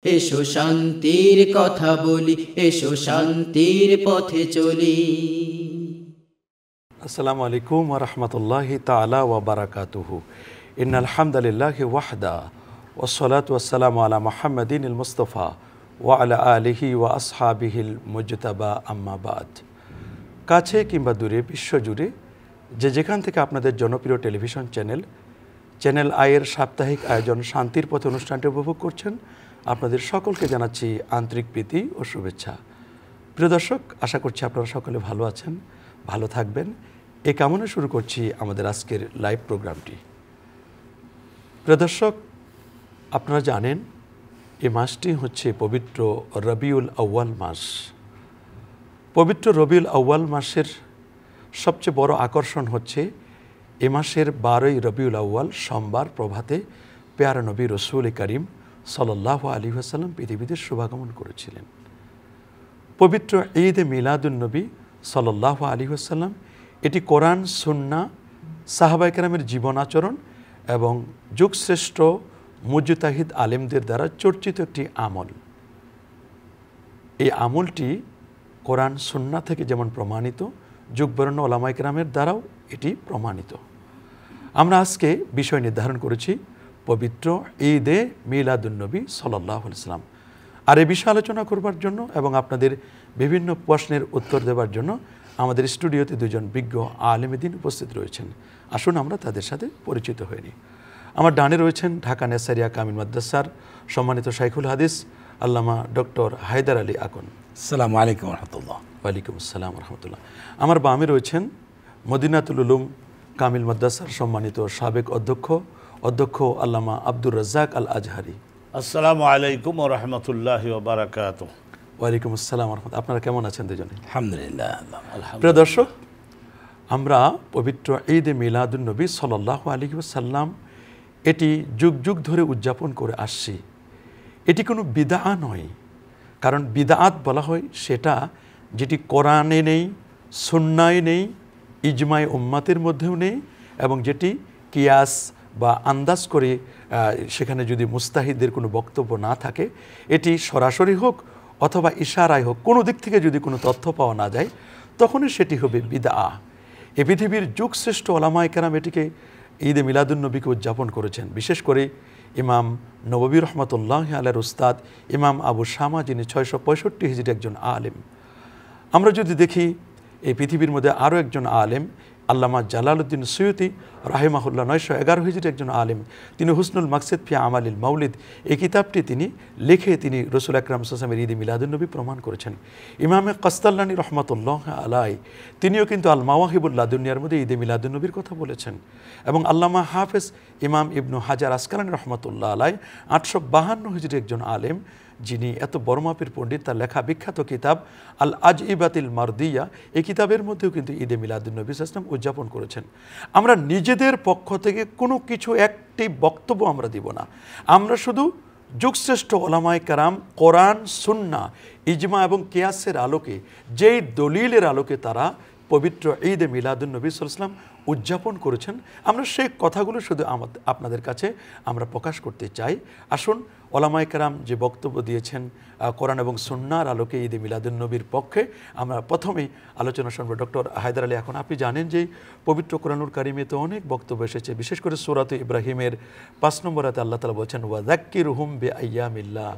এসো শান্তির কথা বলি, এসো শান্তির পথে চলি। আসসালামু আলাইকুম ওয়া রাহমাতুল্লাহি তাআলা ওয়া বারাকাতুহু। ইন্নাল হামদালিল্লাহি ওয়াহদা ওয়াসসালাতু ওয়াসসালামু আলা মুহাম্মাদিনিল মুস্তাফা ওয়া আলা আলিহি ওয়া আসহাবিহিল মুজতাবা, আম্মা বাদ। কাছে কিংবা দূরে, বিশ্বজুড়ে যে যেখান থেকে আপনাদের জনপ্রিয় টেলিভিশন চ্যানেল আইয়ের সাপ্তাহিক আয়োজন শান্তির পথে অনুষ্ঠানটি উপভোগ করছেন, আপনাদের সকলকে জানাচ্ছি আন্তরিক প্রীতি ও শুভেচ্ছা। প্রিয় দর্শক, আশা করছি আপনারা সকলে ভালো আছেন, ভালো থাকবেন। এই কামনা শুরু করছি আমাদের আজকের লাইভ প্রোগ্রামটি। প্রিয় দর্শক, আপনারা জানেন এই মাসটি হচ্ছে পবিত্র রবিউল আউয়াল মাস। পবিত্র রবিউল আউয়াল মাসের সবচেয়ে বড় আকর্ষণ হচ্ছে এ মাসের 12ই রবিউল আউয়াল সোমবার প্রভাতে পেয়ারা নবী রসুল করিম সাল্লাল্লাহু আলাইহি ওয়াসাল্লাম পৃথিবীতে শুভাগমন করেছিলেন। পবিত্র ঈদ মিলাদুন নবী সাল্লাল্লাহু আলাইহি ওয়াসাল্লাম এটি কোরআন, সুন্নাহ, সাহাবায়ে কেরামের জীবন আচরণ এবং যুগশ্রেষ্ঠ মুজতাহিদ আলেমদের দ্বারা চর্চিত একটি আমল। এই আমলটি কোরআন, সুন্নাহ থেকে যেমন প্রমাণিত, যুগবরেণ্য ওলামায়ে কেরামের দ্বারাও এটি প্রমাণিত। আমরা আজকে বিষয় নির্ধারণ করেছি পবিত্র ঈদে মিলাদুন নবী সাল্লাল্লাহু আলাইহি ওয়াসাল্লাম। আর এই বিষয়ে আলোচনা করবার জন্য এবং আপনাদের বিভিন্ন প্রশ্নের উত্তর দেওয়ার জন্য আমাদের স্টুডিওতে দুজন বিজ্ঞ আলেম দ্বীন উপস্থিত রয়েছেন। আসুন আমরা তাদের সাথে পরিচিত হয়ে নিই। আমার ডানে রয়েছেন ঢাকা নেসারিয়া কামিল মাদ্রাসার সম্মানিত শাইখুল হাদিস আল্লামা ডক্টর হায়দার আলী আকন। আসসালামু আলাইকুম রহমতুল্লাহ। ওয়ালাইকুম আসসালাম রহমতুল্লাহ। আমার বামে রয়েছেন মদিনাতুল উলুম কামিল মাদ্রাসার সম্মানিত সাবেক অধ্যক্ষ আল্লামা আব্দুর রাজ্জাক আল আজহারি। আসসালামু আলাইকুম ওয়া রাহমাতুল্লাহি ওয়া বারাকাতুহু। ওয়ালাইকুম আসসালাম রহমতুল্লাহ। আপনারা কেমন আছেন দুজনে? আলহামদুলিল্লাহ। প্রিয় দর্শক, আমরা পবিত্র ঈদে মিলাদুন নবী সাল্লাল্লাহু আলাইহি ওয়াসাল্লাম এটি যুগ যুগ ধরে উদযাপন করে আসছি। এটি কোনো বিদআ নয়, কারণ বিদআত বলা হয় সেটা যেটি কোরআনে নেই, সুন্নায় নেই, ইজমায়ে উম্মাতের মধ্যেও নেই, এবং যেটি কিয়াস বা আন্দাজ করে সেখানে যদি মুস্তাহিদের কোনো বক্তব্য না থাকে, এটি সরাসরি হোক অথবা ইশারায় হোক, কোনো দিক থেকে যদি কোনো তথ্য পাওয়া না যায়, তখনই সেটি হবে বিদআ। এ পৃথিবীর যুগশ্রেষ্ঠ ওলামায়ে কেরাম এটিকে ঈদে মিলাদুন নবীকে উদযাপন করেছেন। বিশেষ করে ইমাম নববী রহমতুল্লাহি আলাইহির উস্তাদ ইমাম আবু শামা, যিনি 665 হিজরি একজন আলেম। আমরা যদি দেখি এই পৃথিবীর মধ্যে আরও একজন আলেম আল্লামা জালালউদ্দিন সুয়ুতি রাহিমাহুল্লাহ, 911 হিজরি একজন আলেম। তিনি হুসনুল মাকসিদ ফি আমালিল মাউলিদ এই কিতাবটি তিনি লিখে তিনি রসুল আকরাম সাল্লাল্লাহু আলাইহি ওয়াসাল্লামের ঈদে মিলাদুন নবী প্রমাণ করেছেন। ইমামে কাস্তাল্লানী রহমতুল্লাহ আলাই তিনিও কিন্তু আল মাওয়াহিবুল লাদুনিয়ার মধ্যে ঈদে মিলাদুন নবীর কথা বলেছেন। এবং আল্লামা হাফেজ ইমাম ইবনু হাজার আসকালানী রহমতুল্লাহ আলাই 852 হিজরি একজন আলেম, যিনি এত বড় মাপের পণ্ডিত, তার লেখা বিখ্যাত কিতাব আল আজইবাতিল মারদিয়া এই কিতাবের মধ্যেও কিন্তু ঈদে মিলাদুন নবী সাল্লাল্লাহু আলাইহি ওয়াসাল্লাম উদযাপন করেছেন। আমরা নিজেদের পক্ষ থেকে কোনো কিছু একটি বক্তব্য আমরা দিব না, আমরা শুধু যুগশ্রেষ্ঠ ওলামায়ে কেরাম কোরআন, সুন্নাহ, ইজমা এবং কিয়াসের আলোকে, যেই দলিলের আলোকে তারা পবিত্র ঈদে মিলাদুন নবী সাল্লাল্লাহু আলাইহি ওয়াসাল্লাম উদযাপন করেছেন, আমরা সেই কথাগুলো শুধু আপনাদের কাছে আমরা প্রকাশ করতে চাই। আসুন, ওলামায়ে কেরাম যে বক্তব্য দিয়েছেন কোরআন এবং সুন্নাহর আলোকে ঈদে মিলাদুন নবীর পক্ষে, আমরা প্রথমেই আলোচনা শুনব। ডক্টর হায়দার আলী, এখন আপনি জানেন যে পবিত্র কোরআনুল কারিমে তো অনেক বক্তব্য এসেছে, বিশেষ করে সূরাত ইব্রাহিমের 5 নম্বর আয়াতে আল্লাহ তাআলা বলছেন ওয়াযাক্কিরহুম বিআইয়ামিল্লাহ,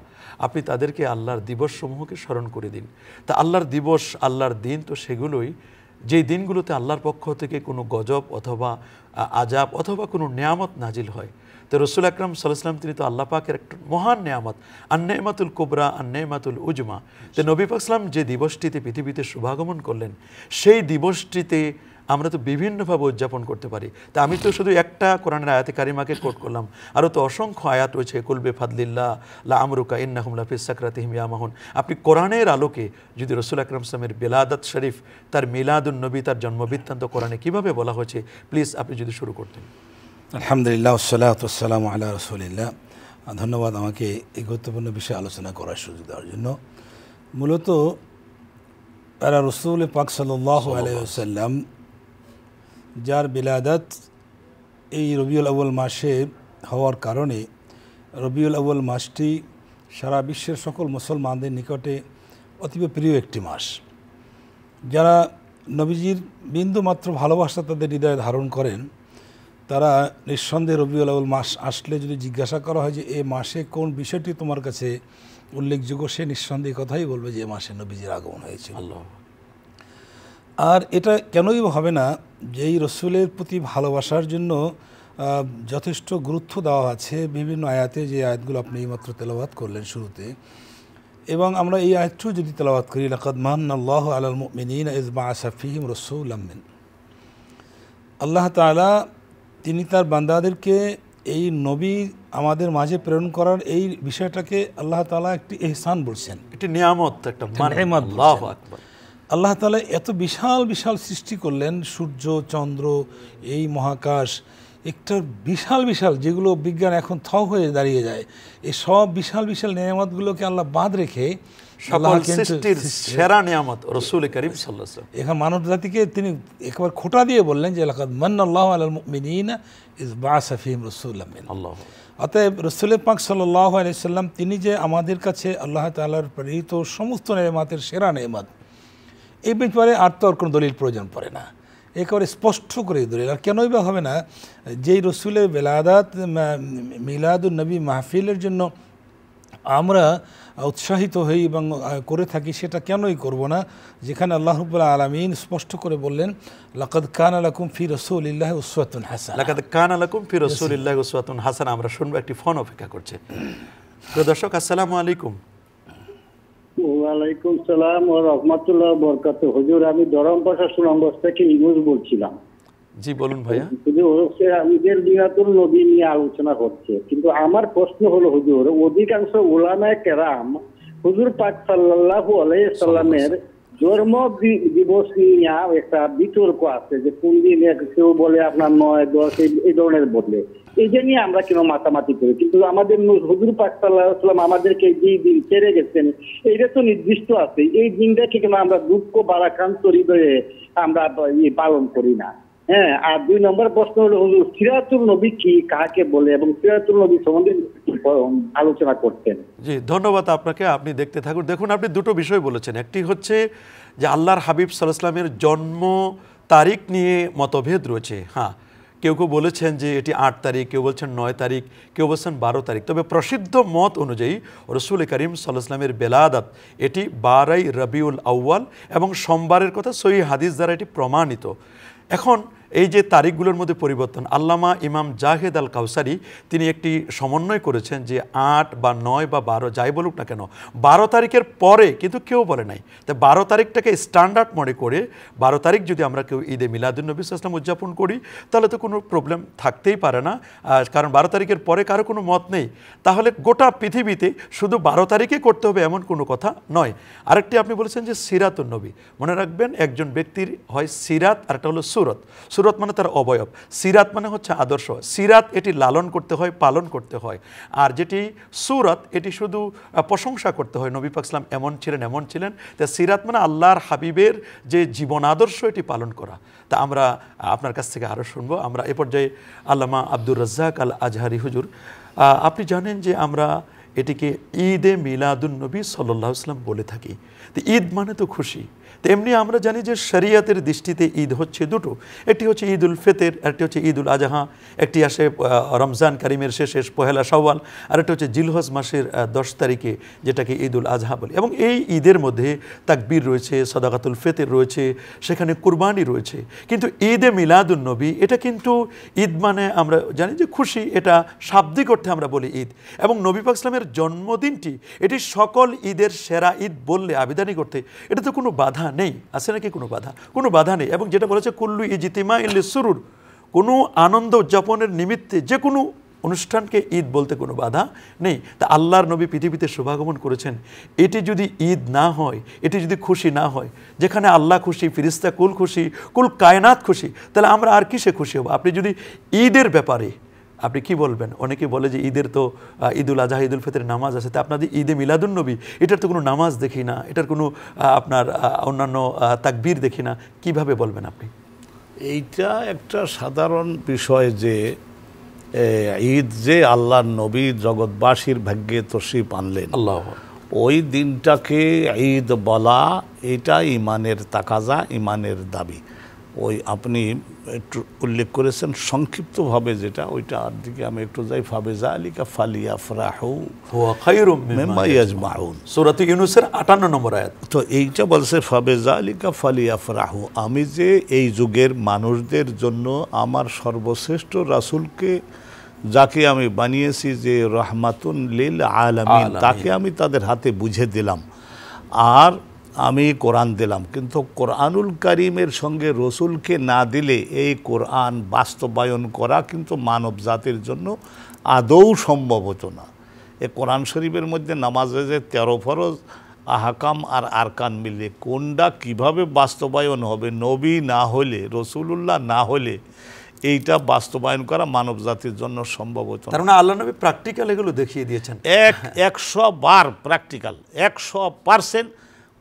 আপনি তাদেরকে আল্লাহর দিবসসমূহকে স্মরণ করে দিন। তা আল্লাহর দিবস, আল্লাহর দিন তো সেগুলোই যেই দিনগুলোতে আল্লাহর পক্ষ থেকে কোনো গজব অথবা আজাব অথবা কোনো নেয়ামত নাজিল হয়। তো রসুল আকরাম সাল্লাল্লাহু আলাইহি ওয়াসাল্লাম তিনি তো আল্লাহ পাকের একটা মহান নেয়ামত, আন-নেমাতুল কুবরা, আন-নেমাতুল উজমা। তো নবী পাক সাল্লাল্লাহু আলাইহি ওয়াসাল্লাম যে দিবসটিতে পৃথিবীতে শুভাগমন করলেন, সেই দিবসটিতে আমরা তো বিভিন্নভাবে উদযাপন করতে পারি। তা আমি তো শুধু একটা কোরআনের আয়াতে কারিমাকে কোট করলাম, আরও তো অসংখ্য আয়াত রয়েছে, কুলবে ফাদলিল্লাহ লা আমরুকা ইন্নাহুম লাফিস সাকরাতিহিম ইয়ামাহুন। আপনি কোরআনের আলোকে যদি রসুল আকরাম সাল্লাল্লাহু আলাইহি ওয়াসাল্লামের বেলাদাত শরীফ, তার মিলাদুন নবী, তার জন্মবৃত্তান্ত কোরআনে কীভাবে বলা হয়েছে, প্লিজ আপনি যদি শুরু করতেন। আলহামদুলিল্লাহ, ওয়াসসালাতু ওয়াসসালামু আলা রাসূলিল্লাহ। ধন্যবাদ আমাকে এই গুরুত্বপূর্ণ বিষয়ে আলোচনা করার সুযোগ দেওয়ার জন্য। মূলত রসুল পাক সাল্লাল্লাহু আলাইহি ওয়াসাল্লাম যার বিলাদাত এই রবিউল আউয়াল মাসে হওয়ার কারণে রবিউল আউয়াল মাসটি সারা বিশ্বের সকল মুসলমানদের নিকটে অতীব প্রিয় একটি মাস। যারা নবীজির বিন্দু মাত্র ভালোবাসা তাদের হৃদয়ে ধারণ করেন, তারা নিঃসন্দেহে রবিউল আউয়াল মাস আসলে যদি জিজ্ঞাসা করা হয় যে এ মাসে কোন বিষয়টি তোমার কাছে উল্লেখযোগ্য, সে নিঃসন্দেহে কথাই বলবে যে এ মাসে নবীজির আগমন হয়েছিল। আল্লাহ। আর এটা কেনই হবে না যে এই রসুলের প্রতি ভালোবাসার জন্য যথেষ্ট গুরুত্ব দেওয়া আছে বিভিন্ন আয়াতে, যে আয়াতগুলো আপনি এইমাত্র তেলাওয়াত করলেন শুরুতে, এবং আমরা এই আয়াতটিও যদি তেলাওয়াত করি, লাকাদ মান্নাল্লাহু আলাল মুমিনিনা ইয বা'আসা ফীহিম রাসূলাম মিন, আল্লাহ তাআলা তিনি তার বান্দাদেরকে এই নবী আমাদের মাঝে প্রেরণ করার এই বিষয়টাকে আল্লাহ তাআলা একটি ইহসান বলছেন, এটি নিয়ামত, একটা নেয়ামত। আল্লাহু আকবার। আল্লাহ তাআলা এত বিশাল বিশাল সৃষ্টি করলেন, সূর্য, চন্দ্র, এই মহাকাশ, একটা বিশাল বিশাল, যেগুলো বিজ্ঞান এখন থ হয়ে দাঁড়িয়ে যায়, এই সব বিশাল বিশাল নিয়ামতগুলোকে আল্লাহ বাদ রেখে সকল সৃষ্টির সেরা নিয়ামত রাসূল করিম সাল্লাল্লাহু আলাইহি ওয়াসাল্লাম, এখন মানব জাতিকে তিনি একবার খোঁটা দিয়ে বললেন যে লাকাদ মান্নাল্লাহু আলাল মুমিনিনা ইয বা'আসা ফীহিম রাসূলাম মিন। আল্লাহ। অতএব রাসূল পাক সাল্লাল্লাহু আলাইহি সাল্লাম তিনি যে আমাদের কাছে আল্লাহ তাআলার প্রেরিত সমস্ত নেয়ামতের সেরা নেয়ামত, এই ব্যাপারে আর তো আর কোনো দলিল প্রয়োজন পড়ে না, একেবারে স্পষ্ট করে দলিল। আর কেনই বা হবে না, যেই রসুলের বেলাদাত মিলাদুন নবী মাহফিলের জন্য আমরা উৎসাহিত হই এবং করে থাকি, সেটা কেনই করব না, যেখানে আল্লাহ রাব্বুল আলামিন স্পষ্ট করে বললেন লাকাদ কানা লাকুম ফি রাসূলিল্লাহি উসওয়াতুন হাসানাহ, লাকাদ কানা লাকুম ফি রাসূলিল্লাহি উসওয়াতুন হাসানাহ। আমরা শুনবো, একটি ফোন অপেক্ষা করছে। প্রিয় দর্শক, আসসালামু আলাইকুম। ওয়ালাইকুম সালাম ওয়া রাহমাতুল্লাহি ওয়া বারাকাতুহু। হুজুর, আমি ধরমপাশা সুনামগঞ্জ থেকে ইউনুস বলছিলাম। জি বলুন ভাইয়া। হুজুর, ঈদের মিলাদুন নবী নিয়ে আলোচনা হচ্ছে, কিন্তু আমার প্রশ্ন হলো হুজুর, অধিকাংশ উলামায়ে কেরাম হুজুর পাক সাল্লাল্লাহু আলাইহি সাল্লামের জন্ম দিবস নিয়ে একটা বিতর্ক আছে, যে কোন দিন, কেউ বলে আপনার 9, 10, এই ধরনের বদলে, এই যে নিয়ে আমরা কেন মাতামাতি করি, কিন্তু আমাদের হুজুর পাক সাল্লাল্লাহু আলাইহি সাল্লাম আমাদেরকে যে দিন ছেড়ে গেছেন এইটা তো নির্দিষ্ট আছে, এই দিনটাকে কেন আমরা দুঃখ বারাকান্ত হৃদয়ে আমরা পালন করি না? হ্যাঁ। আর 2 নম্বর প্রশ্ন হলো হুজুর, সিরাতুল নবী কি, কাকে বলে, এবং সিরাতুল নবী সম্বন্ধে আলোচনা করতেন। জি ধন্যবাদ আপনাকে, আপনি দেখতে থাকুন। দেখুন, আপনি দুটো বিষয় বলেছেন। একটি হচ্ছে যে আল্লাহর হাবিব সাল্লাল্লাহু আলাইহি ওয়াসাল্লামের জন্ম তারিখ নিয়ে মতভেদ রয়েছে। হ্যাঁ, কেউ কেউ বলেছেন যে এটি 8 তারিখ, কেউ বলছেন 9 তারিখ, কেউ বলছেন 12 তারিখ। তবে প্রসিদ্ধ মত অনুযায়ী রাসূল করিম সাল্লাল্লাহু আলাইহি ওয়াসাল্লামের বেলাদাত এটি 12 রবিউল আউয়াল, এবং সোমবারের কথা সহিহ হাদিস দ্বারা এটি প্রমাণিত। এখন এই যে তারিখগুলোর মধ্যে পরিবর্তন, আল্লামা ইমাম জাহেদ আল কাউসারি তিনি একটি সমন্বয় করেছেন যে 8 বা 9 বা 12 যাই বলুক না কেন, 12 তারিখের পরে কিন্তু কেউ বলে নাই। তাই 12 তারিখটাকে স্ট্যান্ডার্ড মনে করে 12 তারিখ যদি আমরা কেউ ঈদে মিলাদুন নবী সাল্লাল্লাহু আলাইহি ওয়াসাল্লাম উদযাপন করি, তাহলে তো কোনো প্রবলেম থাকতেই পারে না, কারণ 12 তারিখের পরে কারো কোনো মত নেই। তাহলে গোটা পৃথিবীতে শুধু 12 তারিখে করতে হবে এমন কোনো কথা নয়। আরেকটি আপনি বলেছেন যে সিরাতুন নবী, মনে রাখবেন একজন ব্যক্তির হয় সিরাত আর একটা হলো সুরত। সুরত মানে তার অবয়ব, সিরাত মানে হচ্ছে আদর্শ। সিরাত এটি লালন করতে হয়, পালন করতে হয়, আর যেটি সুরত এটি শুধু প্রশংসা করতে হয়, নবী পাক সাল্লাম এমন ছিলেন এমন ছিলেন। তা সিরাত মানে আল্লাহর হাবিবের যে জীবন আদর্শ এটি পালন করা। তা আমরা আপনার কাছ থেকে আরও শুনবো। আমরা এ পর্যায়ে আল্লামা আব্দুর রাজ্জাক আল আজহারি হুজুর, আপনি জানেন যে আমরা এটিকে ঈদে মিলাদুন নবী সাল্লাল্লাহু আলাইহি ওয়াসাল্লাম বলে থাকি। তো ঈদ মানে তো খুশি। তেমনি আমরা জানি যে শরিয়তের দৃষ্টিতে ঈদ হচ্ছে দুটো, একটি হচ্ছে ঈদ উল ফিতর, একটি হচ্ছে ঈদ উল আজহা। একটি আসে রমজান কারিমের শেষ পহেলা শাওয়াল, আর একটা হচ্ছে জিলহজ মাসের 10 তারিখে, যেটাকে ঈদ উল আজহা বলে। এবং এই ঈদের মধ্যে তাকবীর রয়েছে, সাদাকাতুল ফিতর রয়েছে, সেখানে কুরবানি রয়েছে। কিন্তু ঈদে মিলাদুন নবী এটা কিন্তু ঈদ মানে আমরা জানি যে খুশি, এটা শাব্দিক অর্থে আমরা বলি ঈদ। এবং নবী পাক সাল্লামের জন্মদিনটি এটি সকল ঈদের সেরা ঈদ বললে আবিধানিক অর্থে এটা তো কোনো বাধা নেই, আছে নাকি কোনো বাধা? কোনো বাধা নেই। এবং যেটা বলেছে কুল্লু ইজতিমা ইল্লি সুরুর, কোনো আনন্দ উদযাপনের নিমিত্তে যে কোনো অনুষ্ঠানকে ঈদ বলতে কোনো বাধা নেই। তা আল্লাহর নবী পৃথিবীতে শুভাগমন করেছেন, এটি যদি ঈদ না হয়, এটি যদি খুশি না হয়, যেখানে আল্লাহ খুশি, ফিরিস্তা কুল খুশি, কুল কায়নাত খুশি, তাহলে আমরা আর কিসে খুশি হব? আপনি যদি ঈদের ব্যাপারে আপনি কি বলবেন? অনেকে বলে যে ঈদের তো ঈদুল আজহা, ঈদুল ফিতরের নামাজ আছে, তা আপনাদের ঈদে মিলাদুন নবী এটার তো কোনো নামাজ দেখি না, এটার কোনো আপনার অন্যান্য তাকবীর দেখি না, কিভাবে বলবেন আপনি? এইটা একটা সাধারণ বিষয় যে ঈদ যে আল্লাহর নবী জগৎবাসীর ভাগ্যে তশরিফ আনলেন, আল্লাহ ওই দিনটাকে ঈদ বলা এটা ইমানের তাকাজা, ইমানের দাবি। ওই আপনি একটু উল্লেখ করেছেন সংক্ষিপ্তভাবে যেটা, ওইটার দিকে আমি একটু যাই। ফাবিযালিকা ফালিয়াফরাহু হুয়া খায়রুম মিম্মা ইয়াজমাউন, সূরা ইউনূসের 58 নম্বর আয়াত। তো এইটা বলছে ফাবিযালিকা ফালিয়াফরাহু, আমি যে এই যুগের মানুষদের জন্য আমার সর্বশ্রেষ্ঠ রাসূলকে, যাকে আমি বানিয়েছি যে রহমাতুন লিল আলামিন, তাকে আমি তাদের হাতে বুঝে দিলাম, আর আমি কোরআন দিলাম। কিন্তু কোরআনুল কারীমের সঙ্গে রসুলকে না দিলে এই কোরআন বাস্তবায়ন করা কিন্তু মানব জাতির জন্য আদৌ সম্ভব হতো না। এ কোরআন শরীফের মধ্যে নামাজে যে 13 ফরজ, আহকাম আর আরকান মিলে কোনটা কিভাবে বাস্তবায়ন হবে, নবী না হলে, রসুলুল্লাহ না হলে এইটা বাস্তবায়ন করা মানব জাতির জন্য সম্ভব হতো না। তার মানে আল্লাহ নবী প্র্যাকটিক্যাল এগুলো দেখিয়ে দিয়েছেন। 100 বার প্র্যাকটিক্যাল, 100%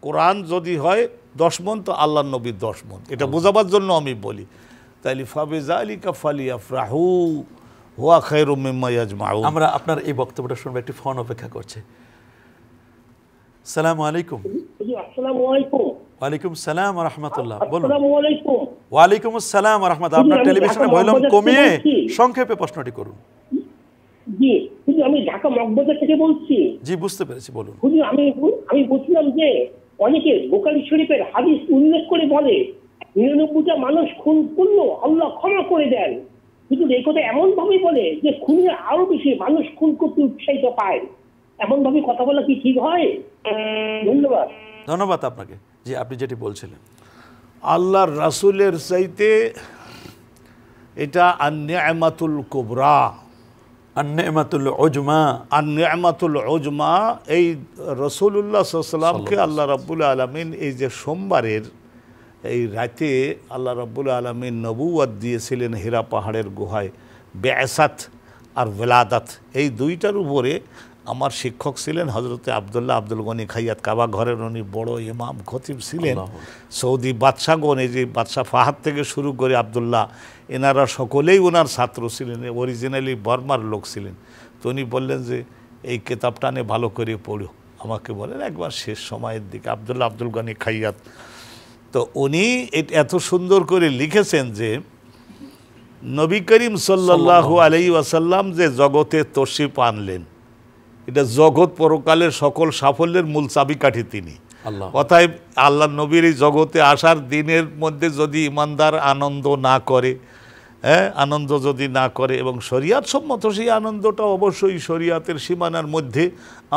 কোরআন যদি হয় 10 মণ, তো আল্লাহ নবী 10 মণ। এটা বোঝাবার জন্য আমি বলি। তাইলে ফাবিযালিকা ফালিয়াফরাহু হুয়া খায়রুম মিম্মা ইয়াজমাউন। আমরা আপনার এই বক্তব্যটা শুনবো, একটি ফোন অপেক্ষা করছে। আসসালামু আলাইকুম। আসসালামু আলাইকুম। ওয়ালাইকুম সালাম ওয়া রাহমাতুল্লাহ। বলুন। আসসালামু আলাইকুম। ওয়ালাইকুম আসসালাম ওয়া রাহমাতুল্লাহ। আপনার টেলিভিশনের ভলিউম কমিয়ে সংক্ষেপে প্রশ্নটি করুন। জি, হুজুর আমি ঢাকা মগবাজার থেকে বলছি। জি, বুঝতে পেরেছি, বলুন। হুজুর আমি বলছিলাম যে অনেকে বুখারী শরীফের হাদিস উল্লেখ করে বলে 99টা মানুষ খুন করলো আল্লাহ ক্ষমা করে দেন। হুজুর এই কথা এমন ভাবে বলে যে খুনে আরো বেশি মানুষ খুন করতে উৎসাহিত পায়, এমন ভাবে কথা বলা কি ঠিক হয়? ধন্যবাদ। ধন্যবাদ আপনাকে। জি, আপনি যেটি বলছিলেন। আল্লাহর রাসূলের চাইতে এটা আন-নি'মাতুল কুবরা, আন-নি'মাতুল উজমা, আন-নি'মাতুল উজমা। এই রাসূলুল্লাহ সাল্লাল্লাহু আলাইহি ওয়াসাল্লামকে আল্লাহ রাব্বুল আলামিন এই যে সোমবারের এই রাতে আল্লাহ রাব্বুল আলামিন নবুয়ত দিয়েছিলেন হিরা পাহাড়ের গুহায়, বিআসাত আর ওয়ালাদাত, এই দুইটার উপরে আমার শিক্ষক ছিলেন হযরতে আব্দুল গনি খাইয়াত, কাবা ঘরের উনি বড় ইমাম খতিব ছিলেন। সৌদি বাদশাগণ, এই যে বাদশাহ ফাহাদ থেকে শুরু করে আবদুল্লাহ, এনারা সকলেই ওনার ছাত্র ছিলেন, অরিজিনালি বর্মার লোক ছিলেন। তো উনি বললেন যে এই কেতাবটা নিয়ে ভালো করে পড়ো, আমাকে বলেন একবার শেষ সময়ের দিকে। আব্দুল গনি খাইয়াত, তো উনি এত সুন্দর করে লিখেছেন যে নবী করিম সাল্লাল্লাহু আলাইহি ওয়াসাল্লাম যে জগতে তশরিফ আনলেন, এটা জগৎ পরকালের সকল সাফল্যের মূল চাবিকাঠি তিনি। অতএব আল্লাহ নবীর এই জগতে আসার দিনের মধ্যে যদি ইমানদার আনন্দ না করে, আনন্দ যদি না করে, এবং শরিয়াত সম্মত সেই আনন্দটা অবশ্যই শরিয়াতের সীমানার মধ্যে,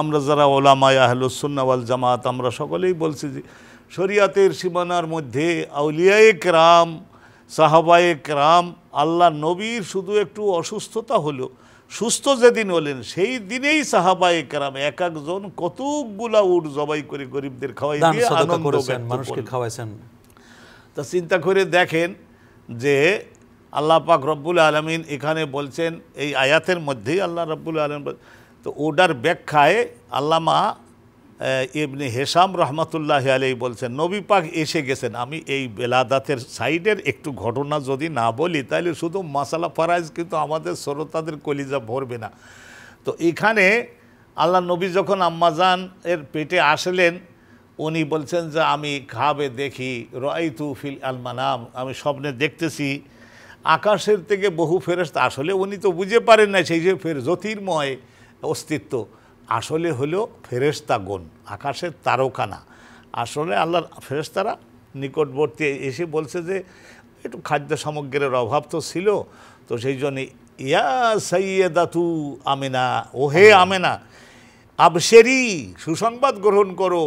আমরা যারা ওলামায়ে আহলুস সুন্নাহ ওয়াল জামাত আমরা সকলেই বলছি যে শরিয়াতের সীমানার মধ্যে আউলিয়ায়ে কেরাম, সাহাবায়ে কেরাম, আল্লাহ নবীর শুধু একটু অসুস্থতা হলো, সুস্থ যেদিন হলেন সেই দিনেই সাহাবায়ে কেরাম এক একজন কতগুলা উট জবাই করে গরিবদের খাওয়াই দিয়ে আনন্দ মানুষকে খাওয়াইছেন। তা চিন্তা করে দেখেন যে আল্লাহ পাক রব্বুল আলামিন এখানে বলছেন এই আয়াতের মধ্যেই আল্লাহ রব্বুল আলামিন, তো ওটার ব্যাখ্যায় আল্লামা ইবনে হেশাম রহমাতুল্লাহি আলাইহি বলছেন নবী পাক এসে গেছেন। আমি এই বেলাদাতের সাইডের একটু ঘটনা যদি না বলি তাহলে শুধু মাসালা ফারাইজ কিন্তু আমাদের শ্রোতাদের কলিজা ভরবে না। তো এখানে আল্লাহ নবী যখন আম্মাজান এর পেটে আসলেন, উনি বলছেন যে আমি খাবে দেখি রাআইতু ফিল আলমানাম, আমি স্বপ্নে দেখতেছি আকাশের থেকে বহু ফেরেশতা। আসলে উনি তো বুঝে পারেন না সেই যে জ্যোতির্ময় অস্তিত্ব, আসলে হলো ফেরেশতাগণ, আকাশের তারকা না। আসলে আল্লাহর ফেরেশতারা নিকটবর্তী এসে বলছে যে একটু খাদ্য সামগ্রীর অভাব তো ছিল, তো সেই জন্য ইয়া সাইয়্যিদাতু আমিনা, ওহে আমিনা আবশেরি, সুসংবাদ গ্রহণ করো।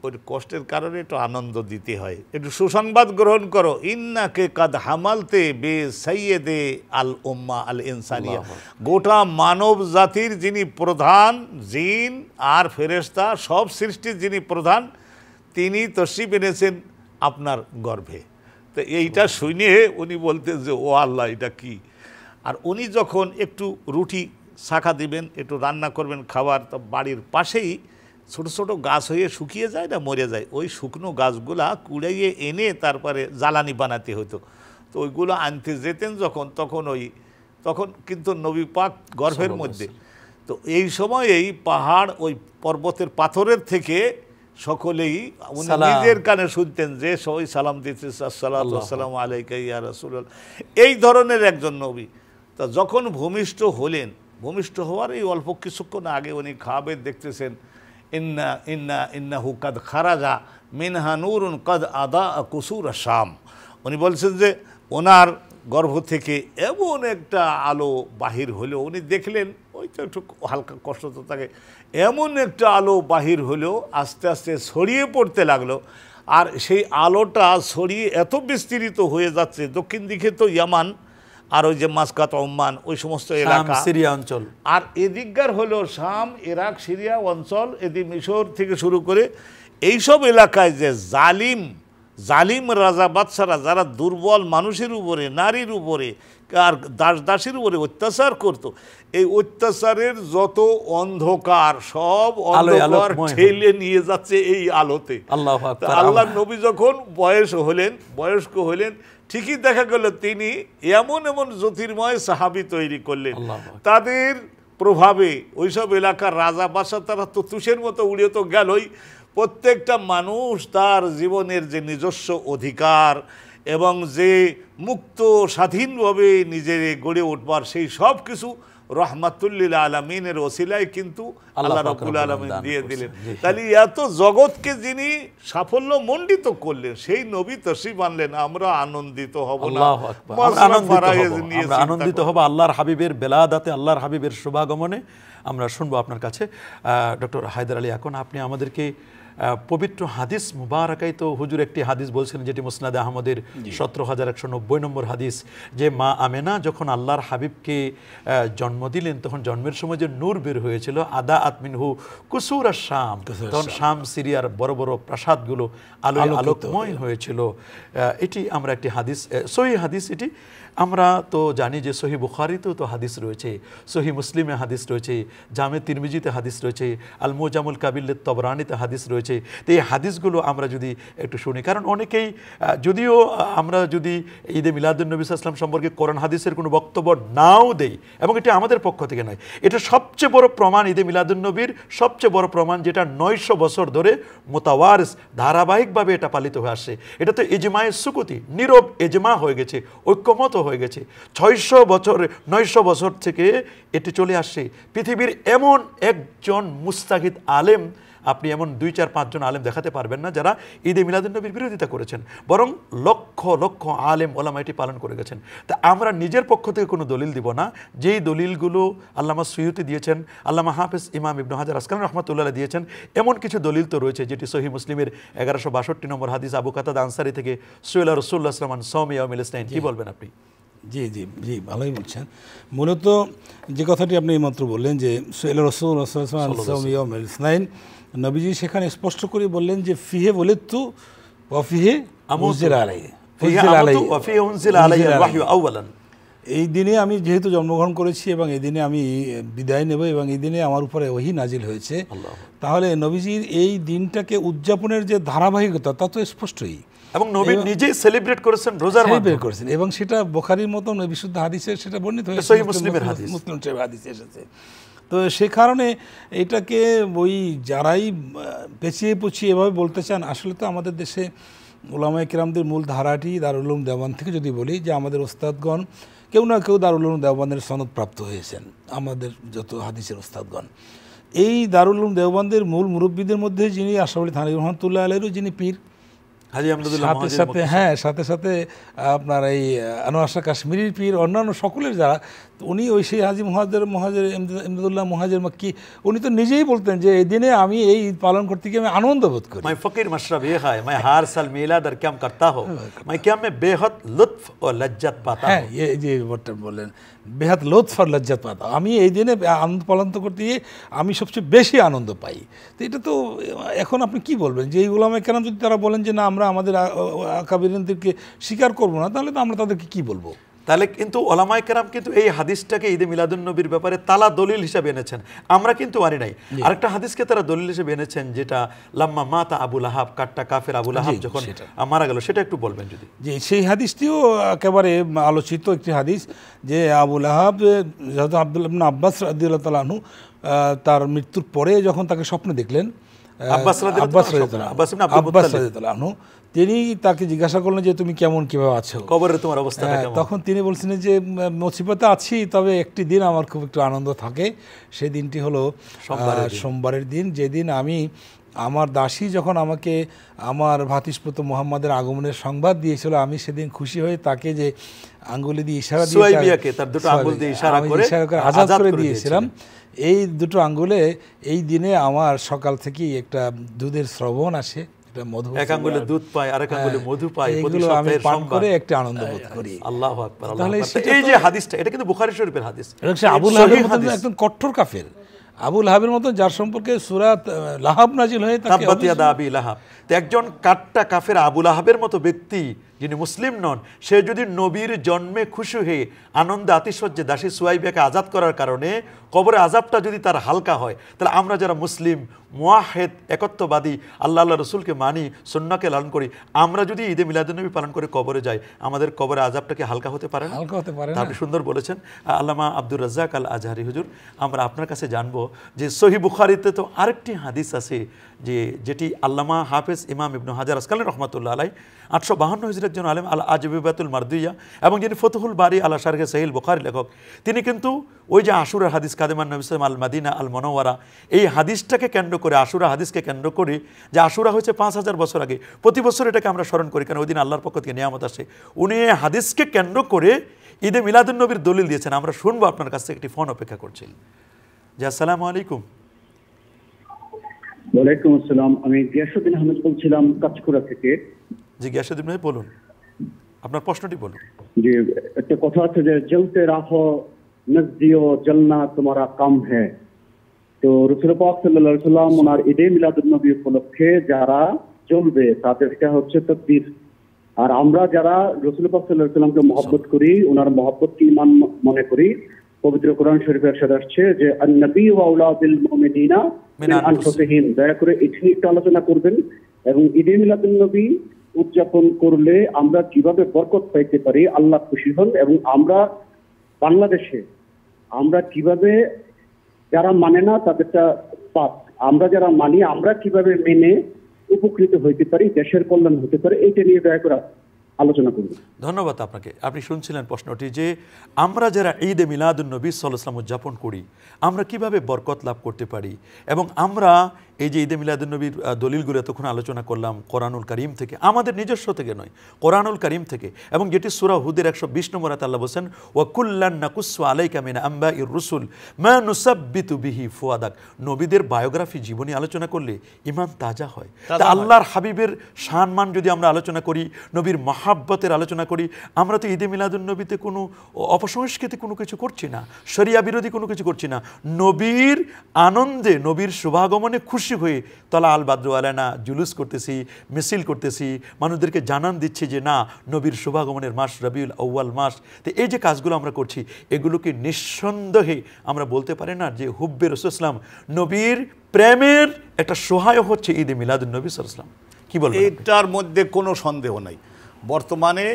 ওই কষ্টের কারণে একটু আনন্দ দিতে হয়, একটু সুসংবাদ গ্রহণ করো। ইন্নাকে কাদ হামালতে বে সাইয়্যিদে আল উম্মাহ আল ইনসানিয়া, গোটা মানব জাতির যিনি প্রধান, জিন আর ফেরেশতা সব সৃষ্টির যিনি প্রধান, তিনি তশরিফ এনেছেন আপনার গর্ভে। তো এইটা শুনে উনি বলতেন যে ও আল্লাহ এটা কি। আর উনি যখন একটু রুটি শাখা দিবেন, একটু রান্না করবেন খাবার, তো বাড়ির পাশেই ছোট ছোট গাছ হয়ে শুকিয়ে যায় না, মরে যায়, ওই শুকনো গাছগুলা কুড়াইয়ে এনে তারপরে জ্বালানি বানাতে হতো। তো ওইগুলো আনতে যেতেন যখন, তখন ওই তখন কিন্তু নবী পাক গর্ভের মধ্যে। তো এই সময় এই পাহাড় ওই পর্বতের পাথরের থেকে সকলেই উনি নিজের কানে শুনতেন যে সবাই সালাম দিতে, আসসালাতু ওয়াসসালামু আলাইকা ইয়া রাসূলুল্লাহ, এই ধরনের একজন নবী। তা যখন ভূমিষ্ঠ হলেন, ভূমিষ্ঠ হওয়ার এই অল্প কিছুক্ষণ আগে উনি খাবে দেখতেছেন ইন্নাহু কাদ খারাজা মিনহা নূরুন কাদ আদা কুসুর শাম। উনি বলছেন যে ওনার গর্ভ থেকে এমন একটা আলো বাহির হলো, উনি দেখলেন ওইটা একটু হালকা কষ্ট তো থাকে, এমন একটা আলো বাহির হলো, আস্তে আস্তে ছড়িয়ে পড়তে লাগলো। আর সেই আলোটা ছড়িয়ে এত বিস্তৃত হয়ে যাচ্ছে, দক্ষিণ দিকে তো ইয়ামান আর ওই যে মাসকাত, ওমান, ওই সমস্ত এলাকা, সিরিয়া অঞ্চল, আর এদিককার হলো শাম, ইরাক, সিরিয়া অঞ্চল, এদিক মিশর থেকে শুরু করে এইসব এলাকায় যে জালিম রাজা বাদশারা যারা দুর্বল মানুষের উপরে, নারীর উপরে আর দাসীর উপরে অত্যাচার করত, এই অত্যাচারের যত অন্ধকার সব অন্ধকার ঠেলে নিয়ে যাচ্ছে এই আলোতে। আল্লাহ নবী যখন বয়স্ক হলেন ঠিকই দেখা গেল তিনি এমন জ্যোতির্ময় সাহাবী তৈরি করলেন। তাদের প্রভাবে ওইসব এলাকার রাজা বাদশা তারা তো তুষের মতো উড়ে তো গেলই, প্রত্যেকটা মানুষ তার জীবনের যে নিজস্ব অধিকার এবং যে মুক্ত স্বাধীনভাবে নিজের গড়ে উঠবার সেই সব কিছু রহমাতুল্লিল আলামিনের ওসিলায় কিন্তু আল্লাহ রাব্বুল আলামিন দিয়ে দিলেন। তাহলে এত জগৎকে যিনি সাফল্য মণ্ডিত করলেন সেই নবী তশরিফ আনলেন, আমরা আনন্দিত হব না? আমরা আনন্দিত হব আল্লাহর হাবিবের বেলাদাতে, আল্লাহর হাবিবের শুভাগমনে। আমরা শুনবো আপনার কাছে ডক্টর হায়দার আলী আকন, আপনি আমাদেরকে পবিত্র হাদিস মুবারাকাই তো হুজুর একটি হাদিস বলছিলেন যেটি মুসনাদে আহমদের 17,190 নম্বর হাদিস, যে মা আমেনা যখন আল্লাহর হাবিবকে জন্ম দিলেন তখন জন্মের সময় যে নূর বের হয়েছিল, আদা আতমিনহু কুসুর শাম, তখন শাম সিরিয়ার বড় বড় প্রাসাদগুলো আলোকময় হয়েছিল। এটি আমরা একটি হাদিস, সহিহ হাদিস। এটি আমরা তো জানি যে সহি বুখারীতেও তো হাদিস রয়েছে, সহি মুসলিমে হাদিস রয়েছে, জামে তিরমিজিতে হাদিস রয়েছে, আল মুজামুল কাবিল তবরানিতে হাদিস রয়েছে। তো এই হাদিসগুলো আমরা যদি একটু শুনি, কারণ অনেকেই যদিও আমরা যদি ঈদে মিলাদুন্নবী সাল্লাল্লাহু আলাইহি ওয়াসাল্লাম সম্পর্কে কোরআন হাদিসের কোনো বক্তব্য নাও দেই, এবং এটা আমাদের পক্ষ থেকে নয়, এটা সবচেয়ে বড় প্রমাণ, ঈদে মিলাদুন্নবীর সবচেয়ে বড় প্রমাণ, যেটা 900 বছর ধরে মোতাওয়ারিস ধারাবাহিকভাবে এটা পালিত হয়ে আসছে। এটা তো ইজমায়ে সুকুতি, নীরব ইজমা হয়ে গেছে, ঐক্যমত হয়ে গেছে। 900 বছর থেকে এটি চলে আসছে। পৃথিবীর এমন একজন মুস্তাহিদ আলেম, আপনি এমন 2, 4, 5 জন আলেম দেখাতে পারবেন না যারা ঈদে মিলাদুন্নবীর বিরোধিতা করেছেন, বরং লক্ষ লক্ষ আলেম ওলামা এটি পালন করে গেছেন। তা আমরা নিজের পক্ষ থেকে কোনো দলিল দিব না, যেই দলিলগুলো আল্লামা সুয়ুতি দিয়েছেন, আল্লামা হাফেজ ইমাম ইবনে হাজার আসকালানী রাহমাতুল্লাহ আলাইহি দিয়েছেন, এমন কিছু দলিল তো রয়েছে যেটি সহিহ মুসলিমের 1162 নম্বর হাদিস আবু কাতাদা আনসারী থেকে সুয়েলা রাসূলুল্লাহ সাল্লাল্লাহু আলাইহি ওয়াসাল্লাম সাওমি ইয়াউমিল ইসনাইন। কি বলবেন আপনি? জি জি জি, ভালোই বলছেন। মূলত যে কথাটি আপনি এইমাত্র বললেন যে সুয়েলা রাসূলুল্লাহ সাল্লাল্লাহু আলাইহি ওয়াসাল্লাম সাওমি ইয়াউমিল ইসনাইন, নবীজি সেখানে স্পষ্ট করে বললেন যে ফিহে ওয়ালিদতু ওয়া ফিহে উনজিলা আলাইহি, এই দিনে আমি যেহেতু জন্মগ্রহণ করেছি এবং এই দিনে আমি বিদায় নেব এবং এই দিনে আমার উপরে ওহী নাজিল হয়েছে, তাহলে নবীজির এই দিনটাকে উদযাপনের যে ধারাবাহিকতা তা তো স্পষ্টই, এবং নবী নিজেই সেলিব্রেট করেছেন, রোজার মাধ্যমে করেছেন, এবং সেটা বুখারীর মতন বিশুদ্ধ হাদিসে সেটা বর্ণিত হয়েছে, সহিহ মুসলিমের হাদিস, মুসলিম হাদিসে এসেছে। তো সে কারণে এটাকে ওই যারাই পেঁচিয়ে পুছিয়ে এভাবে বলতে চান, আসলে তো আমাদের দেশে উলামায়ে কেরামদের মূল ধারাটি দারুল উলুম দেওবন্দ থেকে যদি বলি, যে আমাদের ওস্তাদগণ কেউ না কেউ দারুল উলুম দেওবন্দের সনদ প্রাপ্ত হয়েছেন, আমাদের যত হাদিসের ওস্তাদগণ। এই দারুল উলুম দেওবন্দের মূল মুরব্বীদের মধ্যে যিনি আশরাফ আলী থানভী রহমাতুল্লাহ আলাইহির যিনি পীর, সাথে সাথে আপনার এই আনোয়ার শাহ কাশ্মীরির পীর, অন্যান্য সকলের যারা, উনি ওই সেই হাজি মুহাজির ইমদাদুল্লাহ মুহাজির মক্কি, উনি তো নিজেই বলতেন যে এই দিনে আমি এই ঈদ পালন করতে গিয়ে আমি আনন্দ বোধ করি। मैं फकीर मशरब ये है, मैं हर साल मिलाद और क्या करता हूँ, मैं क्या में बेहद लुत्फ और लज्जत पाता हूँ। এই যে বলটা বললেন, বেহাত লুৎফ আর লজ্জত পাতা, আমি এই দিনে আনন্দ পালন করতে গিয়ে আমি সবচেয়ে বেশি আনন্দ পাই। তো এটা তো এখন আপনি কি বলবেন, যে এই উলামায়ে কেরাম যদি তারা বলেন যে না আমরা আমাদের আকাবিরিনদেরকে স্বীকার করবো না, তাহলে তো আমরা তাদেরকে কি বলবো? তাহলে কিন্তু ওলামায়ে কেরাম কিন্তু এই হাদিসটাকে ঈদে মিলাদুন নবীর ব্যাপারে তালা দলিল হিসাবে এনেছেন, আমরা কিন্তু মানি নাই। আরেকটা হাদিসকে তারা দলিল হিসেবে এনেছেন, যেটা লাম্মা মাতা আবু লাহাব, কাট্টা কাফের আবু লাহাব যখন মারা গেল, সেটা একটু বলবেন যদি। যে সেই হাদিসটিও একেবারে আলোচিত একটি হাদিস, যে আবু লাহাব হযরত আব্দুল্লাহ ইবনে আব্বাস রাদিয়াল্লাহু তাআলা আনহু তার মৃত্যুর পরে যখন তাকে স্বপ্নে দেখলেন, আব্বাস রাদিয়াল্লাহু আনহু, তিনি তাকে জিজ্ঞাসা করলেন যে তুমি কেমন, কিভাবে আছো, কবরে তোমার অবস্থা কেমন? তখন তিনি বলছিলেন যে মুসিবতে আছি, তবে একটি দিন আমার খুব একটু আনন্দ থাকে, সেই দিনটি হলো সোমবারের দিন, যেদিন আমি আমার দাসী যখন আমাকে আমার ভাতিস্পুত মুহাম্মাদের আগমনের সংবাদ দিয়েছিল, আমি সেদিন খুশি হয়ে তাকে যে আঙ্গুলি দিয়ে ইশারা দিয়ে আজাদ করে দিয়েছিলাম, এই দুটো আঙ্গুলে এই দিনে আমার সকাল থেকেই একটা দুধের শ্রবণ আসে, এটা মধু, এক আঙ্গুলে দুধ পায়, আরেক আঙ্গুলে মধু পায়, এগুলো আমি পান করে একটা আনন্দ বোধ করি। আল্লাহু আকবার। তাহলে এই যে হাদিসটা, এটা কিন্তু বুখারী শরীফের হাদিস। আবু লাহাবের মতো একদম কঠোর কাফের, আবু লাহাবের মতো যার সম্পর্কে সূরা লাহাব নাজিল হয়ে থাকে, তাব্বাত ইয়াদা আবি লাহাব, তো একজন কাট্টা কাফের আবু লাহাবের মতো ব্যক্তি যিনি মুসলিম নন, সে যদি নবীর জন্মে খুশি হয়ে আনন্দে আতিশয্যে দাসী সুয়াইবাকে আজাদ করার কারণে কবরে আযাবটা যদি তার হালকা হয়, তাহলে আমরা যারা মুসলিম মুয়াহিদ একত্ববাদী আল্লাহ রসুলকে মানি, সুন্নাহকে লালন করি, আমরা যদি ঈদে মিলাদুন্নবী পালন করে কবরে যাই, আমাদের কবরে আযাবটা কি হালকা হতে পারে না? হালকা হতে পারে না। আপনি সুন্দর বলেছেন আল্লামা আব্দুর রাজ্জাক আল আজহারি হুজুর। আমরা আপনার কাছে জানবো যে সহিহ বুখারীতে তো আরেকটি হাদিস আছে, যেটি আল্লামা হাফেজ ইমাম ইবনে হাজার আসকালানী রাহমাতুল্লাহ আলাইহি 852 হিজরির একজন আলেম আল আজবিবাতুল মারদিয়া, এবং যিনি ফতুহুল বারি আলা শারহে সহিহ বুখারী লেখক, তিনি কিন্তু ওই যে আশুরার হাদিস কাদেমান নবী সাল্লাল্লাহু আল মাদিনা আল মুনাওয়ারা, এই হাদিসটাকে কেন্দ্র করে, আশুরা হাদিসকে কেন্দ্র করে, যে আশুরা হয়েছে 5000 বছর আগে, প্রতি বছর এটাকে আমরা স্মরণ করি কারণ ওই দিন আল্লাহর পক্ষ থেকে নিয়ামত আসে, উনি এই হাদিসকে কেন্দ্র করে ঈদে মিলাদুন নবীর দলিল দিয়েছেন। আমরা শুনবো, আপনার কাছ থেকে একটি ফোন অপেক্ষা করছি। জি আসসালামু আলাইকুম। ওয়ালাইকুম আসসালাম, আমি গিয়াসউদ্দিন আহমেদ বলছিলাম কাঁচকুড়া থেকে। জি গিয়াসউদ্দিন ভাই বলুন, আপনার প্রশ্নটি বলুন। জি, একটা কথা আছে যে জলতে রাহো নজদিও জলনা তোমারা কাম হ্যায়। তো রাসূল পাক সাল্লাল্লাহু আলাইহি সাল্লাম ওনার ঈদে মিলাদুন নবী উপলক্ষে যারা জ্বলবে তাদেরটা হচ্ছে তাকবীর, আর আমরা যারা রাসূল পাক সাল্লাল্লাহু আলাইহি সাল্লামকে মহব্বত করি, ওনার মহব্বতকে ঈমান মনে করি, পবিত্র কোরআন শরীফে ইরশাদ আসছে যে আন-নবী ওয়া আউলাদিল মুমিনিনা মিন আনফুসিহিম। দয়া করে এটি একটু আলোচনা করবেন, এবং ঈদে মিলাদুন নবী উদযাপন করলে আমরা কিভাবে বরকত পাইতে পারি, আল্লাহ খুশি হন, এবং আমরা বাংলাদেশে আমরা কিভাবে, যারা মানে না তাদেরটা পাপ, আমরা যারা মানি আমরা কিভাবে মেনে উপকৃত হইতে পারি, দেশের কল্যাণ হতে পারে, এইটা নিয়ে দয়া করে আলোচনা করব। ধন্যবাদ আপনাকে। আপনি শুনছিলেন প্রশ্নটি যে আমরা যারা ঈদে মিলাদুন নবী সাল্লাল্লাহু আলাইহি ওয়াসাল্লাম উদযাপন করি, আমরা কিভাবে বরকত লাভ করতে পারি, এবং আমরা এই যে ঈদে মিলাদুন নবীর দলিলগুলো এতক্ষণ আলোচনা করলাম কোরআনুল কারীম থেকে, আমাদের নিজস্ব থেকে নয়, কোরআনুল কারীম থেকে, এবং যেটি সূরা হুদের 120 নম্বর আয়াতে আল্লাহ বলেন ওয়া কুল্লান নাকুসু আলাইকা মিন আম্বাইর রুসুল মা নুসাব্বিতু বিহি ফুয়াদাক। নবীদের বায়োগ্রাফি, জীবনী আলোচনা করলে ঈমান তাজা হয়। তা আল্লাহর হাবিবের সম্মান যদি আমরা আলোচনা করি, নবীর মহাব্বতের আলোচনা করি, আমরা তো ঈদে মিলাদুন নবীতে কোনো অপসংস্কৃতি কোনো কিছু করছি না, শরিয়া বিরোধী কোনো কিছু করছি না, নবীর আনন্দে, নবীর শুভাগমনে খুশি হয়ে তলা আল বাদরু আলাইনা জুলুস করতেছি, মিছিল করতেছি, মানুষদেরকে জানান দিচ্ছি যে না, নবীর শুভাগমনের মাস রবিউল আউয়াল মাস। তো এই যে কাজগুলো আমরা করছি, এগুলোকে নিঃসন্দেহে আমরা বলতে পারি না যে হুব্বে রাসূল সাল্লাল্লাহু আলাইহি ওয়াসাল্লাম, নবীর প্রেমের একটা সহায়ক হচ্ছে ঈদে মিলাদুন নবী সাল্লাল্লাহু আলাইহি ওয়াসাল্লাম। কি বলবেন? এটার মধ্যে কোনো সন্দেহ নাই। বর্তমানে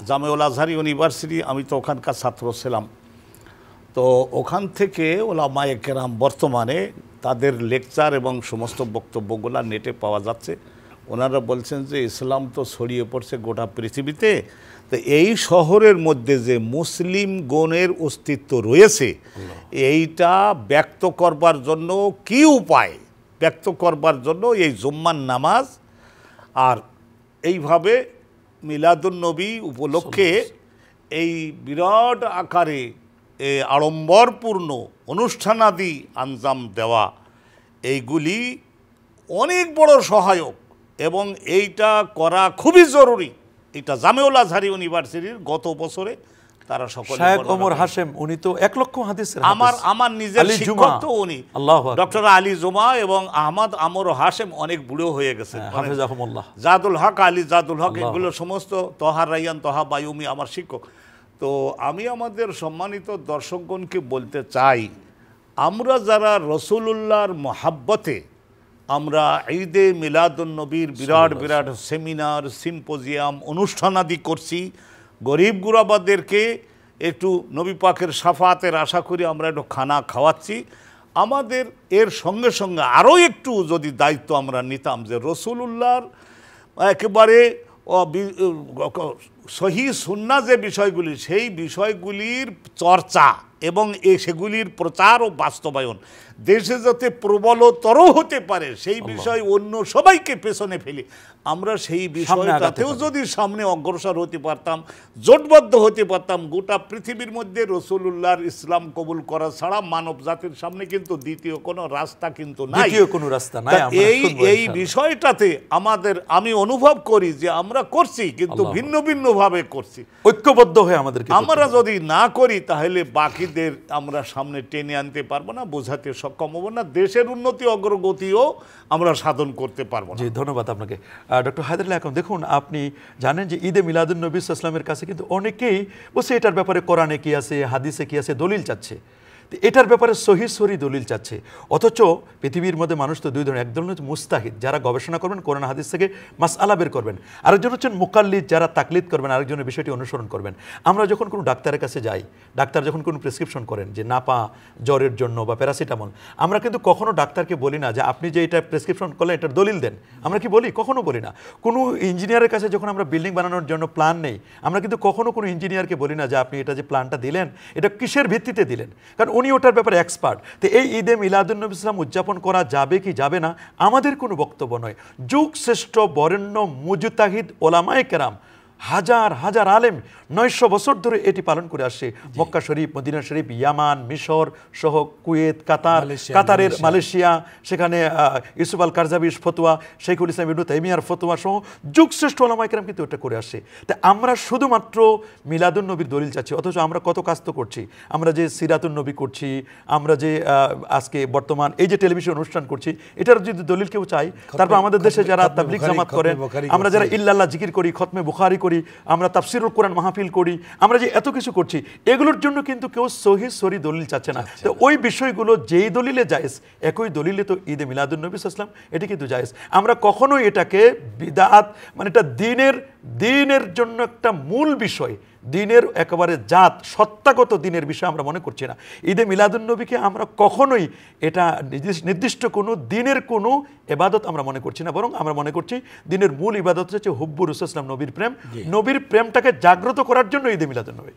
জামিউল আজহার ইউনিভার্সিটি, আমি তো ওখানকার ছাত্র ছিলাম, তো ওখান থেকে ওলামায়ে কেরাম বর্তমানে তাদের লেকচার এবং সমস্ত বক্তব্যগুলো নেটে পাওয়া যাচ্ছে। ওনারা বলছেন যে ইসলাম তো ছড়িয়ে পড়ছে গোটা পৃথিবীতে, তো এই শহরের মধ্যে যে মুসলিম গণের অস্তিত্ব রয়েছে, এইটা ব্যক্ত করবার জন্য কি উপায়, ব্যক্ত করবার জন্য এই জুম্মার নামাজ আর এইভাবে মিলাদুন নবী উপলক্ষে এই বিরাট আকারে আড়ম্বরপূর্ণ অনুষ্ঠানাদি আঞ্জাম দেওয়া, এইগুলি অনেক বড় সহায়ক, এবং এইটা করা খুবই জরুরি। এটা জামিউল আজহার ইউনিভার্সিটির গত বছরে তারা সকলে, শায়েখ ওমর হাশেম, উনি তো 1 লক্ষ হাদিসের আমার নিজের শিক্ষক তো উনি, ডক্টর আলী জুমা এবং আহমদ আমর হাশেম অনেক বুড়ো হয়ে গেছে, হাফেজাহুমুল্লাহ, জাদুল হক, আলী জাদুল হক, এগুলো সমস্ত, তহা রাইয়ান, তহা বায়ুমি আমার শিক্ষক। তো আমি আমাদের সম্মানিত দর্শকগণকে বলতে চাই, আমরা যারা রসুলুল্লাহর মহাব্বতে আমরা ঈদে মিলাদুন্নবীর বিরাট বিরাট সেমিনার, সিম্পোজিয়াম, অনুষ্ঠানাদি করছি, গরিব গুরাবাদেরকে একটু নবী পাকের শাফাতের আশা করি আমরা একটু খানা খাওয়াচ্ছি। আমাদের এর সঙ্গে সঙ্গে আরও একটু যদি দায়িত্ব আমরা নিতাম যে রসুলুল্লাহর একেবারে সহি সুন্নাহ যে বিষয়গুলি, সেই বিষয়গুলির চর্চা এবং সেগুলির প্রচার ও বাস্তবায়ন দেশে যাতে প্রবলতর হতে পারে, সেই বিষয় অন্য সবাইকে পেছনে ফেলে আমরা সেই বিষয়টাতেও যদি সামনে অগ্রসর হতে পারতাম, জোটবদ্ধ হতে পারতাম, গোটা পৃথিবীর মধ্যে রসুলুল্লাহর ইসলাম কবুল করা ছাড়া মানব জাতির সামনে কিন্তু দ্বিতীয় কোনো রাস্তা কিন্তু নাই, কোনো রাস্তা নাই। এই বিষয়টাতে আমি অনুভব করি যে আমরা করছি, কিন্তু ভিন্ন ভিন্ন ভাবে করছি, ঐক্যবদ্ধ হয়ে আমাদেরকে আমরা যদি না করি তাহলে বাকিদের আমরা সামনে টেনে আনতে পারবো না, বোঝাতে সক্ষম হবো না, দেশের উন্নতি অগ্রগতিও আমরা সাধন করতে পারবো না। জি, ধন্যবাদ আপনাকে ডক্টর হায়দারুল আকরাম। দেখুন, আপনি জানেন যে ঈদে মিলাদুন্নবী সাল্লাল্লাহু আলাইহি ওয়াসাল্লামের কাছে কিন্তু অনেকেই বলছে এটার ব্যাপারে কোরআনে কি আছে, হাদিসে কি আছে, দলিল চাচ্ছে। এটার ব্যাপারে সহি দলিল চাচ্ছে। অথচ পৃথিবীর মধ্যে মানুষ তো দুই ধরনের, এক ধরনের হচ্ছে মুস্তাহিদ, যারা গবেষণা করবেন, কোরআন হাদিস থেকে মাসআলা বের করবেন, আরেকজন হচ্ছেন মুকাল্লিদ, যারা তাকলিদ করবেন, আরেকজনের বিষয়টি অনুসরণ করবেন। আমরা যখন কোনো ডাক্তারের কাছে যাই, ডাক্তার যখন কোনো প্রেসক্রিপশন করেন যে নাপা জ্বরের জন্য বা প্যারাসিটামল, আমরা কিন্তু কখনো ডাক্তারকে বলি না যে আপনি যে এটা প্রেসক্রিপশন করলেন এটার দলিল দেন। আমরা কি বলি? কখনো বলি না। কোনো ইঞ্জিনিয়ারের কাছে যখন আমরা বিল্ডিং বানানোর জন্য প্ল্যান নেই, আমরা কিন্তু কখনো কোনো ইঞ্জিনিয়ারকে বলি না যে আপনি এটা যে প্ল্যানটা দিলেন এটা কিসের ভিত্তিতে দিলেন, কারণ উনি ওটার ব্যাপারে এক্সপার্ট। তো এই ঈদে মিলাদুন্নবী ইসলাম উদযাপন করা যাবে কি যাবে না আমাদের কোনো বক্তব্য নয়। যুগ শ্রেষ্ঠ বরেণ্য মুজতাহিদ ওলামায়ে কেরাম, হাজার হাজার আলেম 900 বছর ধরে এটি পালন করে আসছে। মক্কা শরীফ, মদিনা শরীফ, ইয়ামান, মিশর সহ কুয়েত, কাতারের মালয়েশিয়া, সেখানে ইউসুফ আল কারজাবির ফতোয়া, শেখুল ইসলাম ইবনে তাইমিয়ার ফতোয়া সহ যুগশ্রেষ্ঠ ওলামায়ে কেরাম কিন্তু এটা করে আসছে। তাই আমরা শুধুমাত্র মিলাদুন্নবীর দলিল চাচ্ছি, অথচ আমরা কত কাজ তো করছি। আমরা যে সিরাতুন্নবী করছি, আমরা যে আজকে বর্তমান এই যে টেলিভিশন অনুষ্ঠান করছি, এটার যদি দলিল কেউ চাই, তারপর আমাদের দেশে যারা তাবলীগ জামাত করেন, আমরা যারা ইল্লাল্লাহ জিকির করি, খতমে বুখারী করি, আমরা তাফসিরুল কোরআন মাহফিল করি, আমরা যে এত কিছু করছি, এগুলোর জন্য কিন্তু কেউ সহি দলিল চাচ্ছে না। তো ওই বিষয়গুলো যেই দলিলে জায়েজ, একই দলিলে তো ঈদে মিলাদুন্নবী সাল্লাল্লাহু আলাইহি ওয়াসাল্লাম এটি কিন্তু জায়েজ। আমরা কখনোই এটাকে বিদআত, মানে এটা দিনের জন্য একটা মূল বিষয়, দিনের একেবারে জাত সত্তাগত দিনের বিষয় আমরা মনে করছি না। ঈদে মিলাদুন্নবীকে আমরা কখনোই এটা নির্দিষ্ট কোনো দিনের কোনো ইবাদত আমরা মনে করছি না, বরং আমরা মনে করছি দিনের মূল ইবাদত হচ্ছে হুব্বুর রাসূলুল্লাহ, নবীর প্রেম। নবীর প্রেমটাকে জাগ্রত করার জন্য ঈদে মিলাদুন্নবী।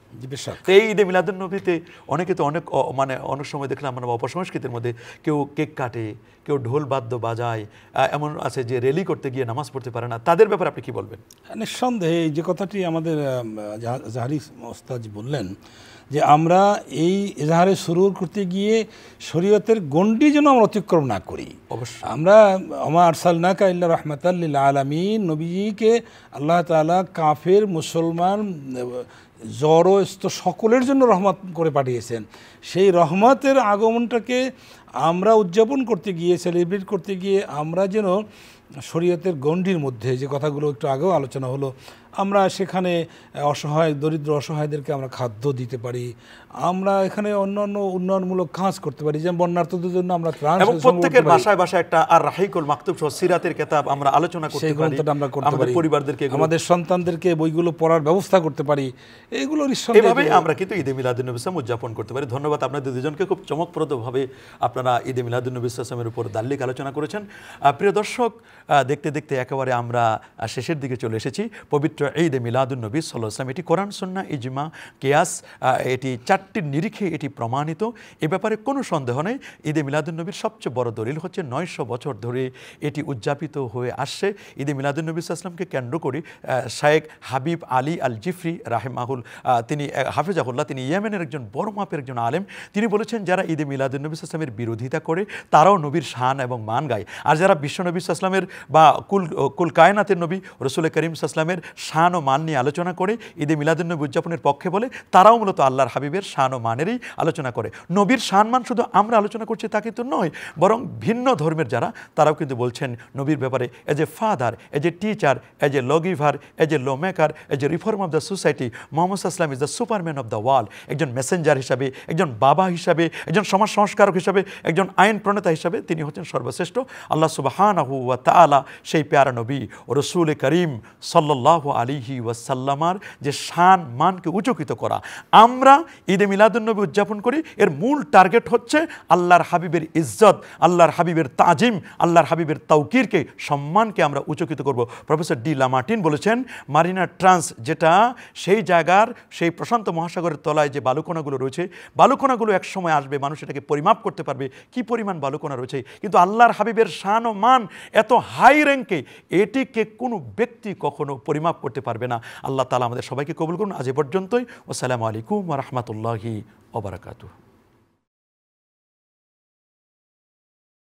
এই ঈদে মিলাদুন্নবীতে অনেকে তো অনেক সময় দেখলাম আমরা অপসংস্কৃতির মধ্যে কেউ কেক কাটে, কেউ ঢোল বাদ্য বাজায়, এমন আছে যে র্যালি করতে গিয়ে নামাজ পড়তে পারে না। তাদের ব্যাপারে আপনি কি বলবেন? নিঃসন্দেহে এই যে কথাটি আমাদের জাহারি ওস্তাদ বললেন যে আমরা এই এজাহারে সুরুর করতে গিয়ে শরীয়তের গণ্ডি যেন আমরা অতিক্রম না করি। অবশ্যই আমরা ওমা আরসালনাকা ইল্লা রাহমাতাল লিল আলামিন, নবীজিকে আল্লাহ তাআলা কাফের, মুসলমান, জড়স্থ সকলের জন্য রহমত করে পাঠিয়েছেন। সেই রহমতের আগমনটাকে আমরা উদযাপন করতে গিয়ে, সেলিব্রেট করতে গিয়ে আমরা যেন শরীয়তের গণ্ডির মধ্যে, যে কথাগুলো একটু আগেও আলোচনা হলো, আমরা সেখানে অসহায় দরিদ্র অসহায়দেরকে আমরা খাদ্য দিতে পারি, আমরা এখানে অন্যান্য উন্নয়নমূলক কাজ করতে পারি, যেমন বন্যার্তদের জন্য আমরা ত্রাণ, এবং প্রত্যেকের বাসায় বাসায় একটা আর রাহিকুল মাকতুব সহ সিরাতের কিতাব আমরা আলোচনা করতে পারি, আমরা করতে পারি, পরিবারদেরকে, আমাদের সন্তানদেরকে বইগুলো পড়ার ব্যবস্থা করতে পারি। এইগুলো এইভাবে আমরা কিন্তু ঈদে মিলাদুন্নবী সাল্লাল্লাহু উদযাপন করতে পারি। ধন্যবাদ আপনাদের দুজনকে, খুব চমকপ্রদভাবে আপনারা ঈদে মিলাদুন্নবী সাল্লাল্লাহু আলাইহি ওয়াসাল্লামের উপর দাল্লিক আলোচনা করেছেন। প্রিয় দর্শক, দেখতে দেখতে একেবারে আমরা শেষের দিকে চলে এসেছি। পবিত্র ঈদে মিলাদুন্নবী সাল্লাল্লাহু আলাইহি ওয়াসাল্লাম, এটি কোরআন, সুন্নাহ, ইজমা, কিয়াস, এটি 4টির নিরিখে এটি প্রমাণিত, এ ব্যাপারে কোনো সন্দেহ নেই। ঈদে মিলাদুন্নবীর সবচেয়ে বড় দলিল হচ্ছে 900 বছর ধরে এটি উদযাপিত হয়ে আসছে। ঈদে মিলাদুন্নবী সাল্লাল্লাহু আলাইহি ওয়াসাল্লামকে কেন্দ্র করে শায়েখ হাবিব আলী আল জিফরি রাহিমাহুল, তিনি হাফিজাহুল্লাহ, তিনি ইয়েমেনের একজন বড় মাপের একজন আলেম। তিনি বলেছেন যারা ঈদে মিলাদুন্নবী সাল্লাল্লাহু আলাইহি ওয়াসাল্লামের বিরোধিতা করে তারাও নবীর শান এবং মান গায়, আর যারা বিশ্বনবী সাল্লাল্লাহু আলাইহি ওয়াসাল্লামের বা কুল কায়নাতের নবী রসুল করিম সাল্লামের শান ও মান নিয়ে আলোচনা করে, ঈদে মিলাদুন্নবী উদযাপনের পক্ষে বলে, তারাও মূলত আল্লাহর হাবিবের শান ও মানেরই আলোচনা করে। নবীর শান মান শুধু আমরা আলোচনা করছি তা কিন্তু নয়, বরং ভিন্ন ধর্মের যারা তারাও কিন্তু বলছেন নবীর ব্যাপারে as a father, as a teacher, as a lawgiver, as a law maker, as a reform of the society, Mohammad সাল্লাম is the superman of the world. একজন মেসেঞ্জার হিসাবে, একজন বাবা হিসাবে, একজন সমাজ সংস্কারক হিসাবে, একজন আইন প্রণেতা হিসাবে তিনি হচ্ছেন সর্বশ্রেষ্ঠ। আল্লাহ সুবহানাহু ওয়া তাআলা সেই প্যারা নবী ও রসুল করিম সাল্লাল্লাহু আলাইহি ওয়াসাল্লামার যে শান মানকে উচ্চকিত করা, আমরা ঈদে মিলাদুন্নবী উদযাপন করি, এর মূল টার্গেট হচ্ছে আল্লাহর হাবিবের ইজ্জত, আল্লাহর হাবিবের তাজিম, আল্লাহর হাবিবের তাওকিরকে, সম্মানকে আমরা উচ্চকিত করব। প্রফেসর ডি লামার্টিন বলেছেন, মারিনা ট্রান্স, যেটা সেই জায়গার সেই প্রশান্ত মহাসাগরের তলায় যে বালুকণাগুলো রয়েছে, বালুকণাগুলো এক সময় আসবে, মানুষ এটাকে পরিমাপ করতে পারবে কি পরিমাণ বালুকণা রয়েছে, কিন্তু আল্লাহর হাবিবের শান ও মান এত হাই র্যাঙ্কে, এটিকে কোনো ব্যক্তি কখনো পরিমাপ করতে পারবে না। আল্লাহ তাআলা আমাদের সবাইকে কবুল করুন। আজ এ পর্যন্তই। আসসালামু আলাইকুম ওয়া রাহমাতুল্লাহি ওয়া বারাকাতুহু।